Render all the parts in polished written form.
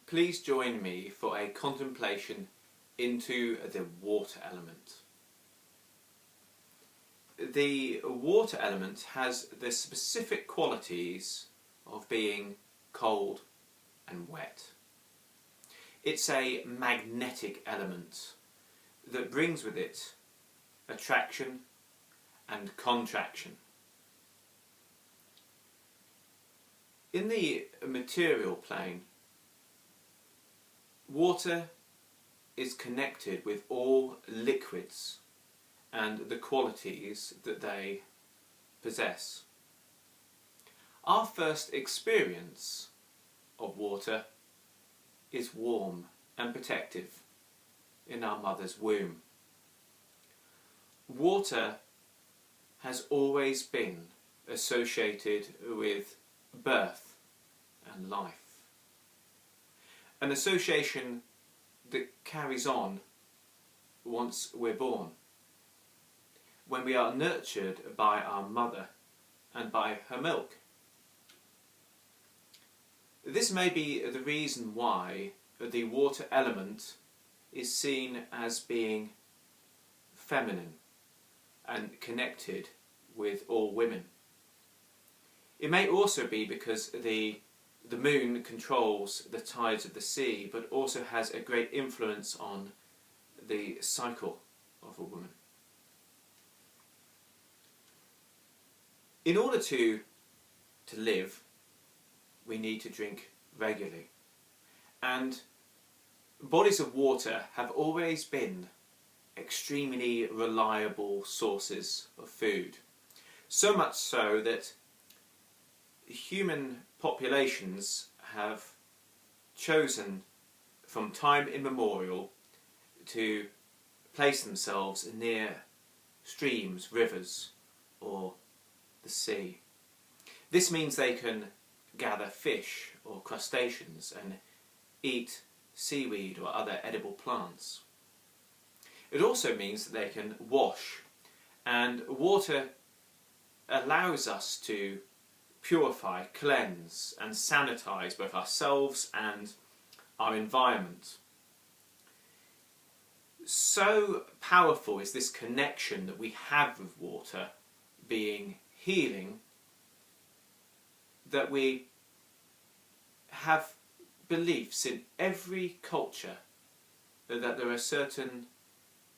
Please join me for a contemplation into the water element. The water element has the specific qualities of being cold and wet. It's a magnetic element that brings with it attraction and contraction. In the material plane, water is connected with all liquids and the qualities that they possess. Our first experience of water is warm and protective in our mother's womb. Water has always been associated with birth and life. An association that carries on once we're born, when we are nurtured by our mother and by her milk. This may be the reason why the water element is seen as being feminine and connected with all women. It may also be because the moon controls the tides of the sea, but also has a great influence on the cycle of a woman. In order to live, we need to drink regularly. And bodies of water have always been extremely reliable sources of food. So much so that human populations have chosen from time immemorial to place themselves near streams, rivers, or the sea. This means they can gather fish or crustaceans and eat seaweed or other edible plants. It also means that they can wash, and water allows us to purify, cleanse and sanitize both ourselves and our environment. So powerful is this connection that we have with water being healing, that we have beliefs in every culture that there are certain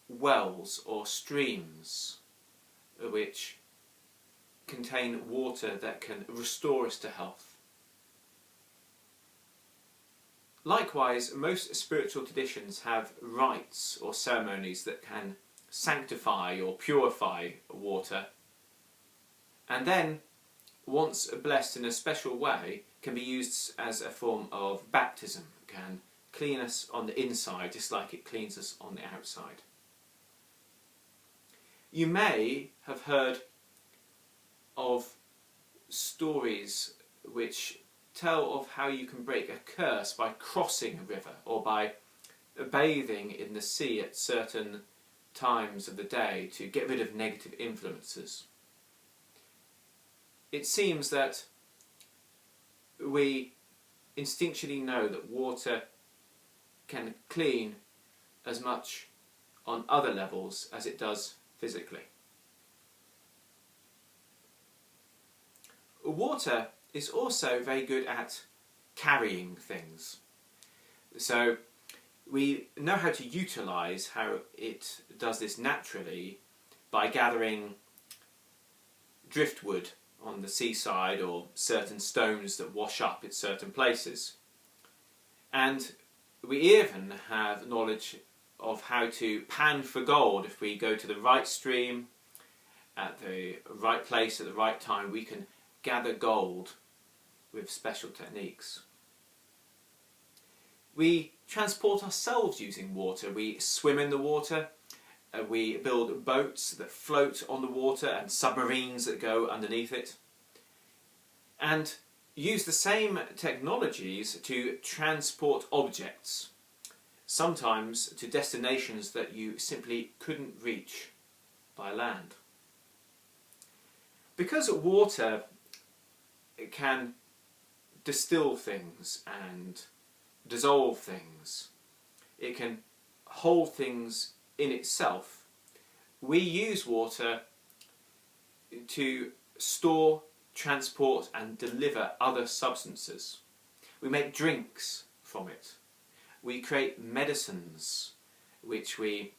wells or streams which contain water that can restore us to health. Likewise, most spiritual traditions have rites or ceremonies that can sanctify or purify water, and then, once blessed in a special way, can be used as a form of baptism, can clean us on the inside just like it cleans us on the outside. You may have heard of stories which tell of how you can break a curse by crossing a river or by bathing in the sea at certain times of the day to get rid of negative influences. It seems that we instinctually know that water can clean as much on other levels as it does physically. Water is also very good at carrying things. So we know how to utilise how it does this naturally by gathering driftwood on the seaside or certain stones that wash up at certain places. And we even have knowledge of how to pan for gold. If we go to the right stream at the right place at the right time, we can gather gold with special techniques. We transport ourselves using water. We swim in the water, we build boats that float on the water and submarines that go underneath it, and use the same technologies to transport objects, sometimes to destinations that you simply couldn't reach by land. Because water can distill things and dissolve things. It can hold things in itself. We use water to store, transport and deliver other substances. We make drinks from it. We create medicines which we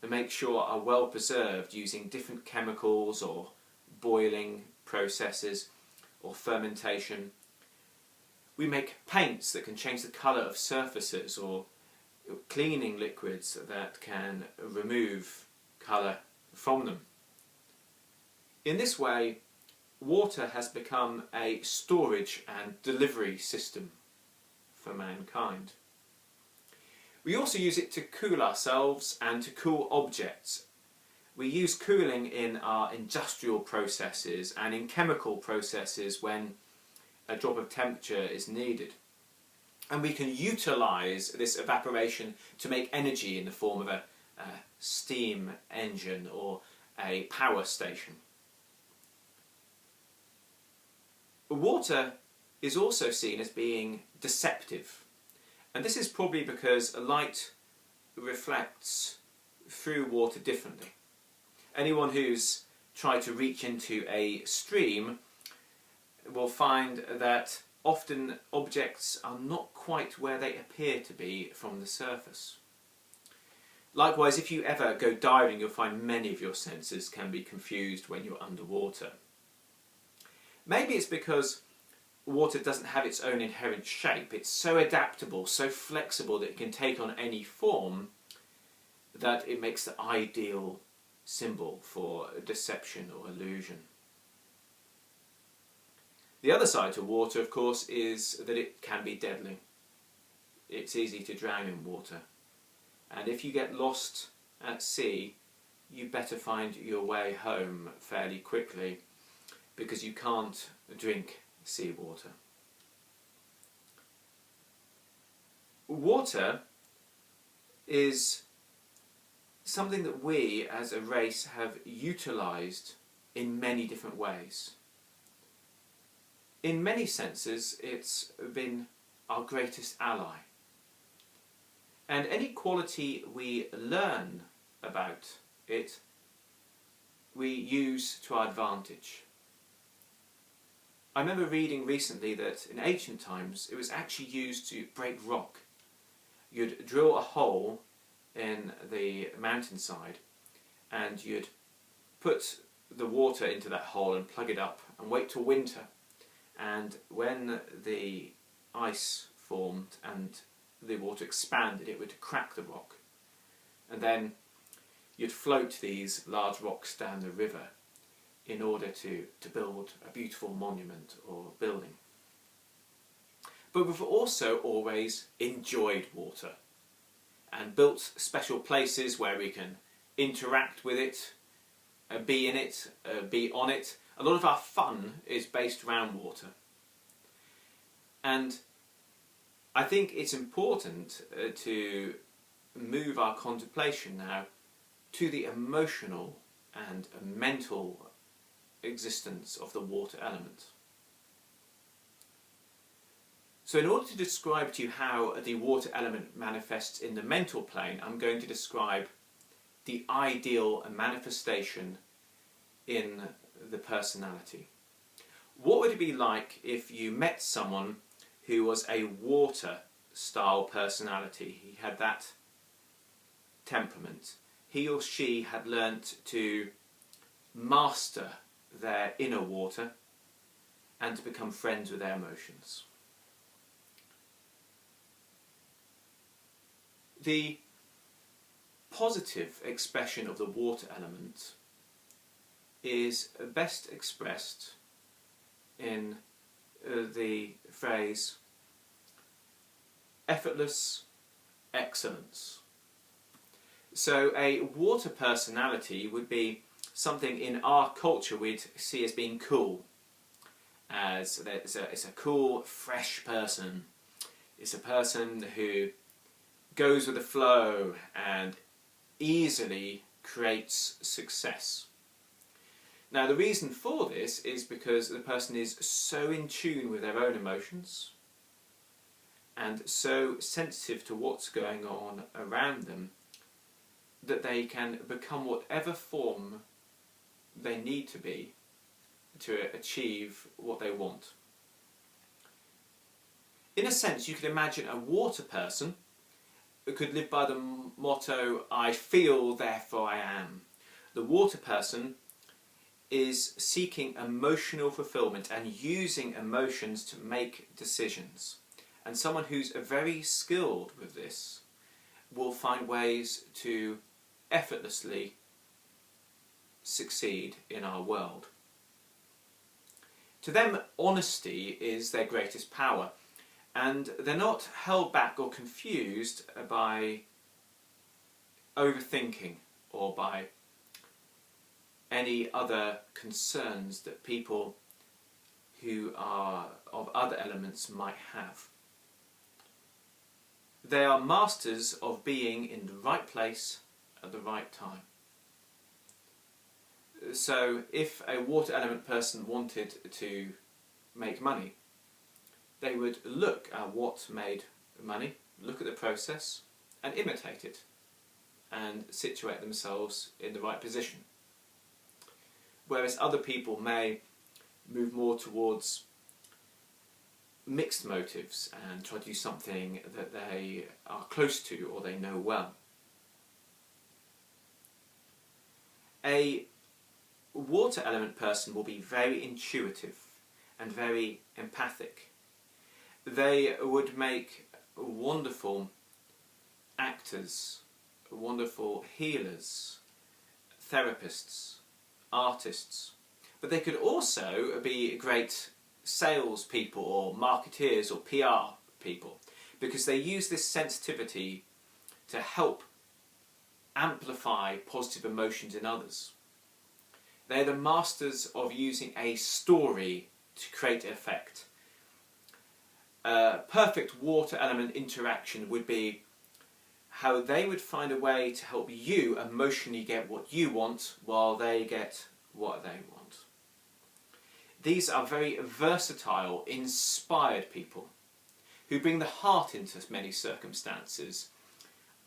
make sure are well preserved using different chemicals or boiling processes or fermentation. We make paints that can change the colour of surfaces, or cleaning liquids that can remove colour from them. In this way, water has become a storage and delivery system for mankind. We also use it to cool ourselves and to cool objects. We use cooling in our industrial processes and in chemical processes when a drop of temperature is needed. And we can utilise this evaporation to make energy in the form of a steam engine or a power station. Water is also seen as being deceptive, and this is probably because light reflects through water differently. Anyone who's tried to reach into a stream will find that often objects are not quite where they appear to be from the surface. Likewise, if you ever go diving, you'll find many of your senses can be confused when you're underwater. Maybe it's because water doesn't have its own inherent shape. It's so adaptable, so flexible that it can take on any form, that it makes the ideal symbol for deception or illusion. The other side to water, of course, is that it can be deadly. It's easy to drown in water. And if you get lost at sea, you better find your way home fairly quickly, because you can't drink seawater. Water is something that we as a race have utilised in many different ways. In many senses, it's been our greatest ally. And any quality we learn about it, we use to our advantage. I remember reading recently that in ancient times it was actually used to break rock. You'd drill a hole in the mountainside and you'd put the water into that hole and plug it up and wait till winter. And when the ice formed and the water expanded, it would crack the rock. And then you'd float these large rocks down the river in order to build a beautiful monument or building. But we've also always enjoyed water and built special places where we can interact with it, be in it, be on it. A lot of our fun is based around water. And I think it's important to move our contemplation now to the emotional and mental existence of the water element. So in order to describe to you how the water element manifests in the mental plane, I'm going to describe the ideal manifestation in the personality. What would it be like if you met someone who was a water style personality? He had that temperament. He or she had learnt to master their inner water and to become friends with their emotions. The positive expression of the water element is best expressed in the phrase effortless excellence. So a water personality would be something in our culture we'd see as being cool. As it's a cool, fresh person. It's a person who goes with the flow and easily creates success. Now the reason for this is because the person is so in tune with their own emotions and so sensitive to what's going on around them that they can become whatever form they need to be to achieve what they want. In a sense, you could imagine a water person who could live by the motto, "I feel, therefore I am." The water person is seeking emotional fulfillment and using emotions to make decisions. And someone who's very skilled with this will find ways to effortlessly succeed in our world. To them, honesty is their greatest power, and they're not held back or confused by overthinking or by any other concerns that people who are of other elements might have. They are masters of being in the right place at the right time. So if a water element person wanted to make money, they would look at what made money, look at the process and imitate it and situate themselves in the right position. Whereas other people may move more towards mixed motives and try to do something that they are close to or they know well. A water element person will be very intuitive and very empathic. They would make wonderful actors, wonderful healers, therapists, artists, but they could also be great salespeople or marketeers or PR people, because they use this sensitivity to help amplify positive emotions in others. They're the masters of using a story to create effect. A perfect water element interaction would be how they would find a way to help you emotionally get what you want while they get what they want. These are very versatile, inspired people who bring the heart into many circumstances.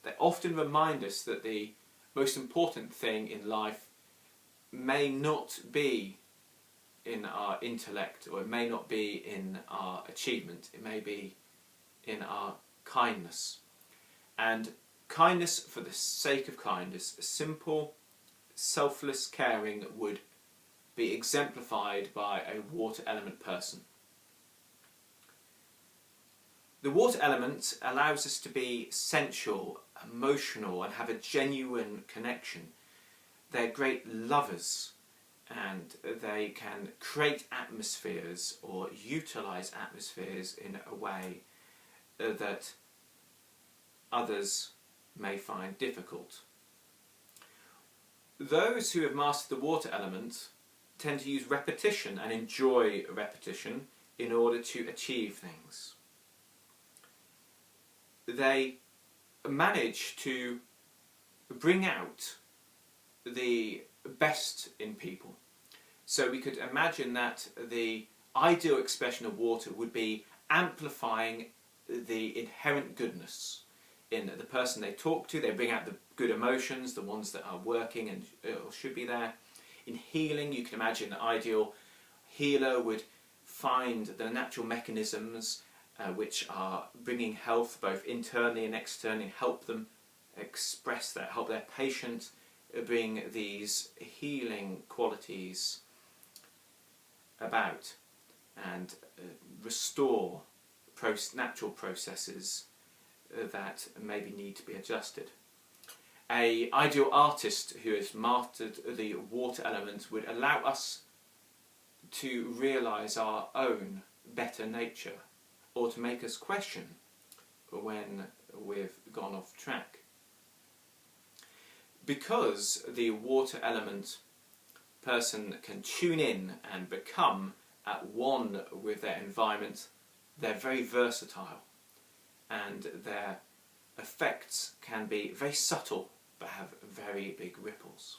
They often remind us that the most important thing in life may not be in our intellect, or it may not be in our achievement, it may be in our kindness. And kindness for the sake of kindness, simple, selfless caring, would be exemplified by a water element person. The water element allows us to be sensual, emotional, and have a genuine connection. They're great lovers, and they can create atmospheres or utilise atmospheres in a way that others may find difficult. Those who have mastered the water element tend to use repetition and enjoy repetition in order to achieve things. They manage to bring out the best in people. So we could imagine that the ideal expression of water would be amplifying the inherent goodness in the person they talk to. They bring out the good emotions, the ones that are working and should be there. In healing, you can imagine the ideal healer would find the natural mechanisms which are bringing health both internally and externally, help them express that, help their patient bring these healing qualities about and restore natural processes that maybe need to be adjusted. An ideal artist who has mastered the water element would allow us to realise our own better nature, or to make us question when we've gone off track. Because the water element person can tune in and become at one with their environment, they're very versatile, and their effects can be very subtle but have very big ripples.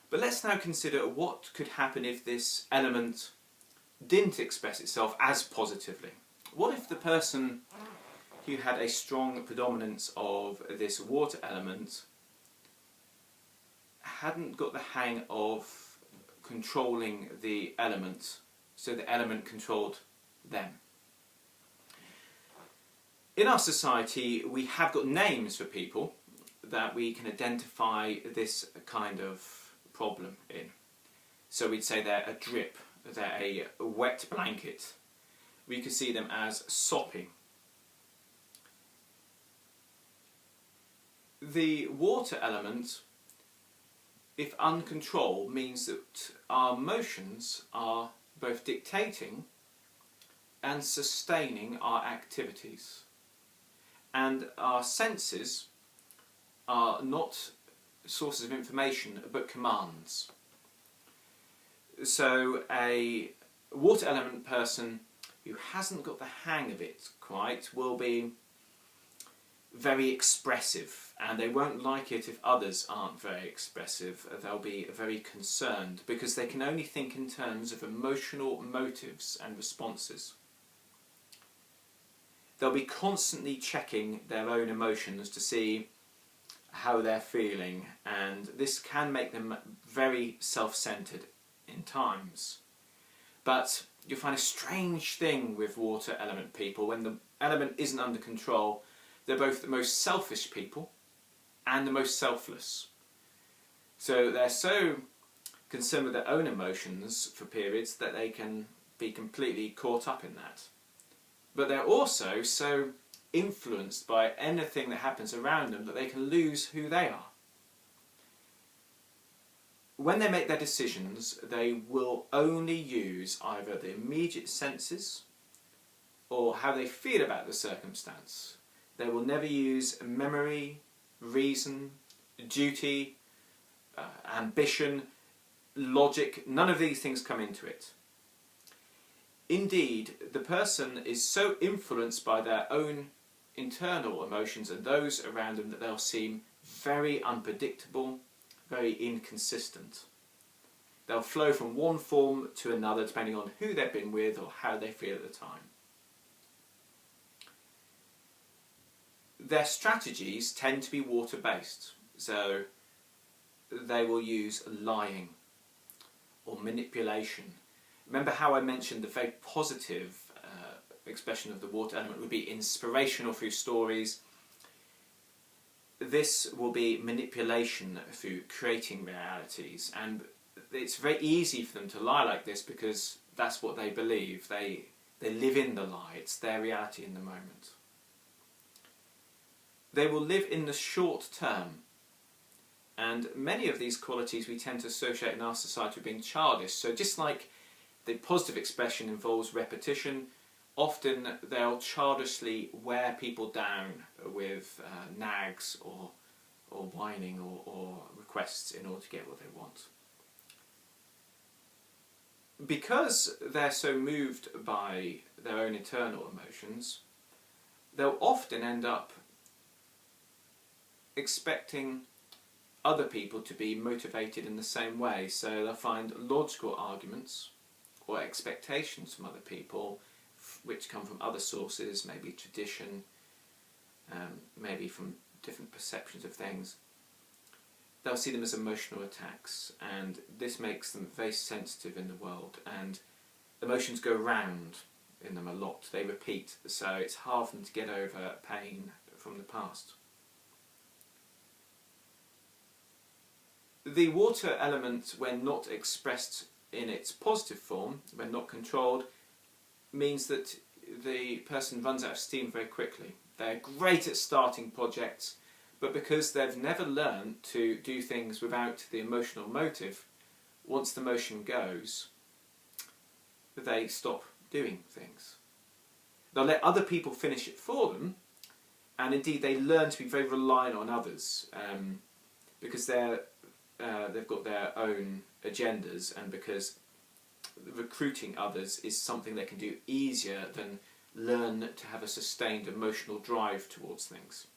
But let's now consider what could happen if this element didn't express itself as positively. what if the person who had a strong predominance of this water element hadn't got the hang of controlling the element, so the element controlled them? In our society, we have got names for people that we can identify this kind of problem in. So we'd say they're a drip, they're a wet blanket. We could see them as sopping. The water element, if uncontrolled, means that our emotions are both dictating and sustaining our activities. And our senses are not sources of information but commands. So a water element person who hasn't got the hang of it quite will be very expressive, and they won't like it if others aren't very expressive. They'll be very concerned because they can only think in terms of emotional motives and responses. They'll be constantly checking their own emotions to see how they're feeling, and this can make them very self-centred in times. But you'll find a strange thing with water element people. When the element isn't under control, they're both the most selfish people and the most selfless. So they're so concerned with their own emotions for periods that they can be completely caught up in that. But they're also so influenced by anything that happens around them that they can lose who they are. When they make their decisions, they will only use either the immediate senses or how they feel about the circumstance. They will never use memory, reason, duty, ambition, logic. None of these things come into it. Indeed, the person is so influenced by their own internal emotions and those around them that they'll seem very unpredictable, very inconsistent. They'll flow from one form to another depending on who they've been with or how they feel at the time. Their strategies tend to be water-based, so they will use lying or manipulation. Remember how I mentioned the very positive expression of the water element would be inspirational through stories. This will be manipulation through creating realities, and it's very easy for them to lie like this because that's what they believe. They live in the lie, it's their reality in the moment. They will live in the short term, and many of these qualities we tend to associate in our society with being childish. So just like the positive expression involves repetition, often they'll childishly wear people down with nags or whining or requests in order to get what they want. Because they're so moved by their own internal emotions, they'll often end up expecting other people to be motivated in the same way. So they'll find logical arguments or expectations from other people which come from other sources, maybe tradition, maybe from different perceptions of things. They'll see them as emotional attacks, and this makes them very sensitive in the world, and emotions go round in them a lot. They repeat, so it's hard for them to get over pain from the past. The water element, when not expressed in its positive form, when not controlled, means that the person runs out of steam very quickly. They're great at starting projects, but because they've never learned to do things without the emotional motive, once the motion goes, they stop doing things. They'll let other people finish it for them, and indeed they learn to be very reliant on others, because they've got their own agendas, and because recruiting others is something they can do easier than learn to have a sustained emotional drive towards things.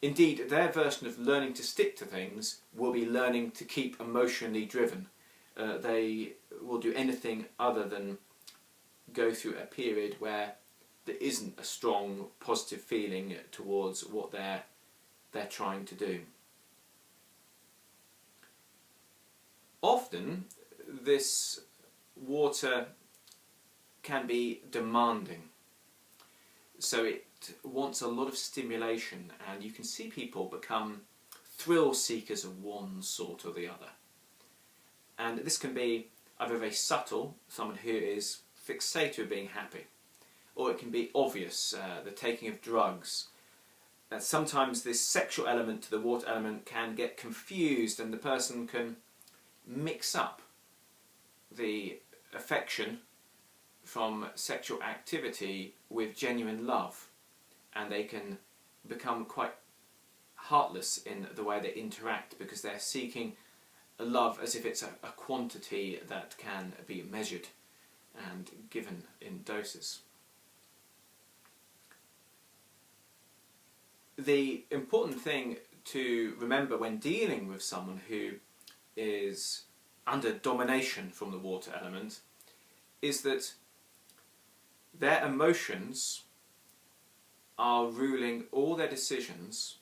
Indeed, their version of learning to stick to things will be learning to keep emotionally driven. They will do anything other than go through a period where there isn't a strong positive feeling towards what they're trying to do. Often this water can be demanding, so it wants a lot of stimulation, and you can see people become thrill seekers of one sort or the other. And this can be either very subtle, someone who is fixated with being happy, or it can be obvious, the taking of drugs. Sometimes this sexual element to the water element can get confused, and the person can mix up the affection from sexual activity with genuine love, and they can become quite heartless in the way they interact, because they're seeking love as if it's a quantity that can be measured and given in doses. The important thing to remember when dealing with someone who is under domination from the water element is that their emotions are ruling all their decisions,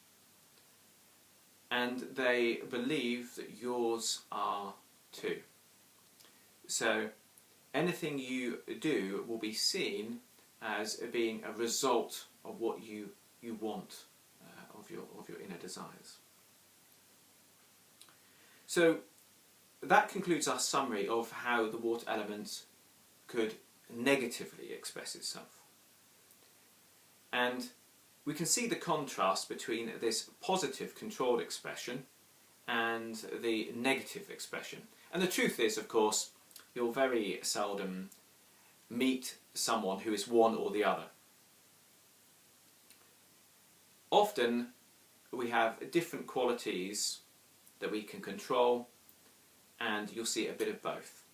and they believe that yours are too. So anything you do will be seen as being a result of what you want, of your inner desires. So that concludes our summary of how the water element could negatively express itself. And we can see the contrast between this positive controlled expression and the negative expression. And the truth is, of course, you'll very seldom meet someone who is one or the other. Often we have different qualities that we can control, and you'll see a bit of both.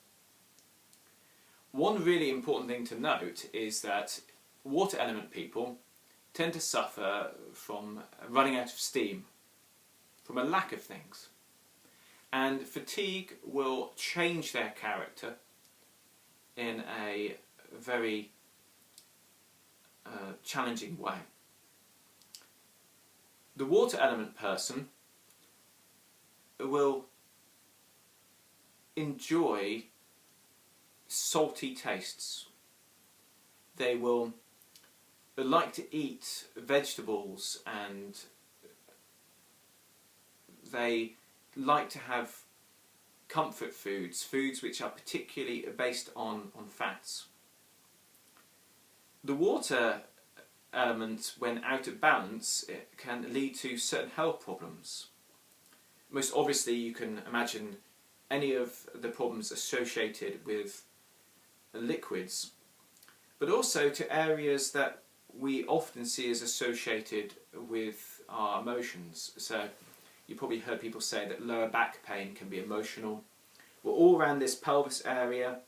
One really important thing to note is that water element people tend to suffer from running out of steam, from a lack of things. And fatigue will change their character in a very challenging way. The water element person will enjoy salty tastes. They will like to eat vegetables, and they like to have comfort foods, foods which are particularly based on fats. The water element, when out of balance, it can lead to certain health problems. Most obviously, you can imagine any of the problems associated with liquids, but also to areas that we often see as associated with our emotions. So you probably heard people say that lower back pain can be emotional. Well, all around this pelvis area,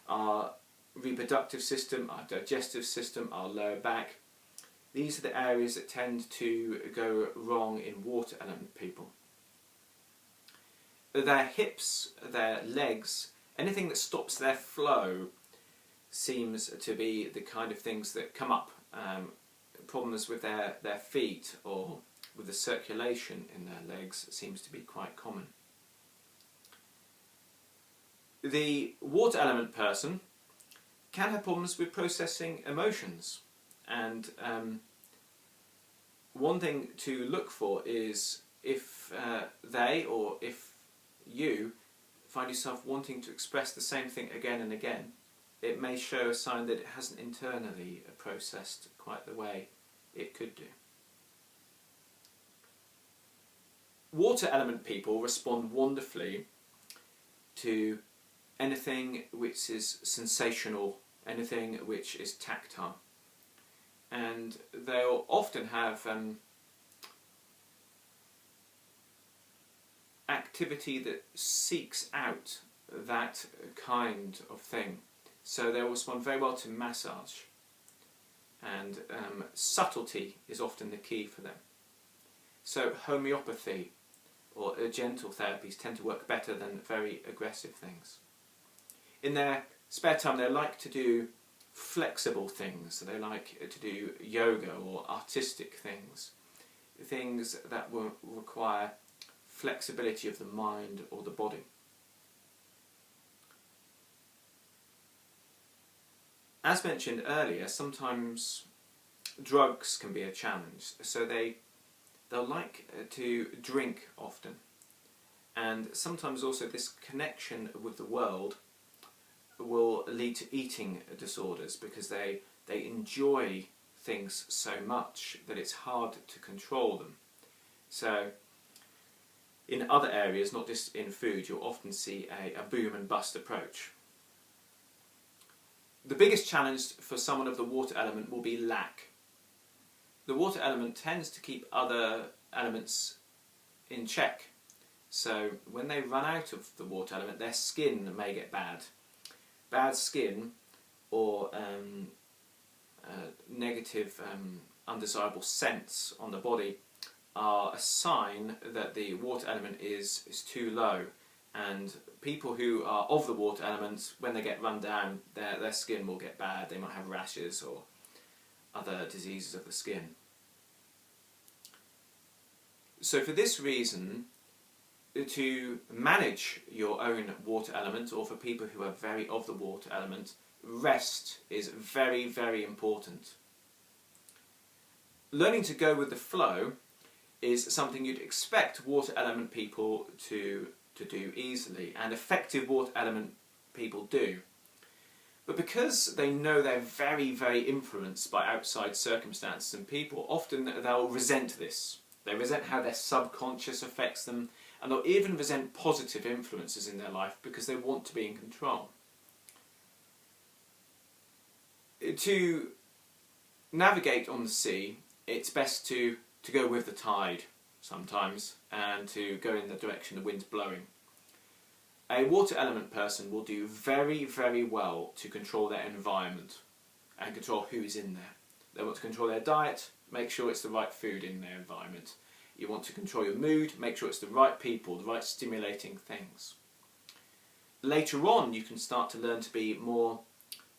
our reproductive system, our digestive system, our lower back, these are the areas that tend to go wrong in water element people. Their hips, their legs, anything that stops their flow seems to be the kind of things that come up. Problems with their feet or with the circulation in their legs seems to be quite common. The water element person can have problems with processing emotions, and one thing to look for is if they, or if you, find yourself wanting to express the same thing again and again, it may show a sign that it hasn't internally processed quite the way it could do. Water element people respond wonderfully to anything which is sensational, anything which is tactile. And they'll often have activity that seeks out that kind of thing. So they'll respond very well to massage, and subtlety is often the key for them. So homeopathy or gentle therapies tend to work better than very aggressive things. In their spare time, they like to do flexible things. So they like to do yoga or artistic things, things that will require flexibility of the mind or the body. As mentioned earlier, sometimes drugs can be a challenge, so they'll like to drink often, and sometimes also this connection with the world will lead to eating disorders because they enjoy things so much that it's hard to control them. So in other areas, not just in food, you'll often see a boom and bust approach. The biggest challenge for someone of the water element will be lack. The water element tends to keep other elements in check. So when they run out of the water element, their skin may get bad. Bad skin or negative undesirable scents on the body are a sign that the water element is too low. And people who are of the water element, when they get run down, their skin will get bad. They might have rashes or other diseases of the skin. So for this reason, to manage your own water element, or for people who are very of the water element, rest is very, very important. Learning to go with the flow is something you'd expect water element people to do easily, and effective water element people do. But because they know they're very, very influenced by outside circumstances and people, often they'll resent this. They resent how their subconscious affects them, and they'll even resent positive influences in their life because they want to be in control. To navigate on the sea, it's best to go with the tide sometimes, and to go in the direction the wind's blowing. A water element person will do very, very well to control their environment and control who is in there. They want to control their diet, make sure it's the right food in their environment. You want to control your mood, make sure it's the right people, the right stimulating things. Later on, you can start to learn to be more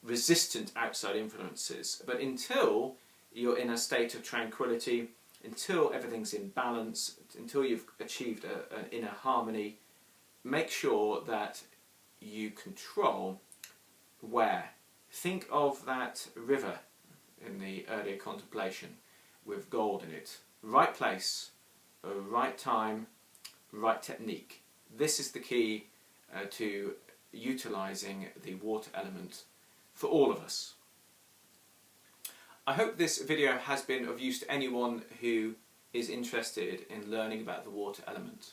resistant outside influences, but until you're in a state of tranquility, until everything's in balance, until you've achieved an inner harmony, make sure that you control where. Think of that river in the earlier contemplation with gold in it. Right place, right time, right technique. This is the key to utilising the water element for all of us. I hope this video has been of use to anyone who is interested in learning about the water element.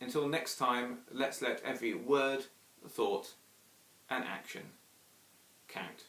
Until next time, let's let every word, thought and action count.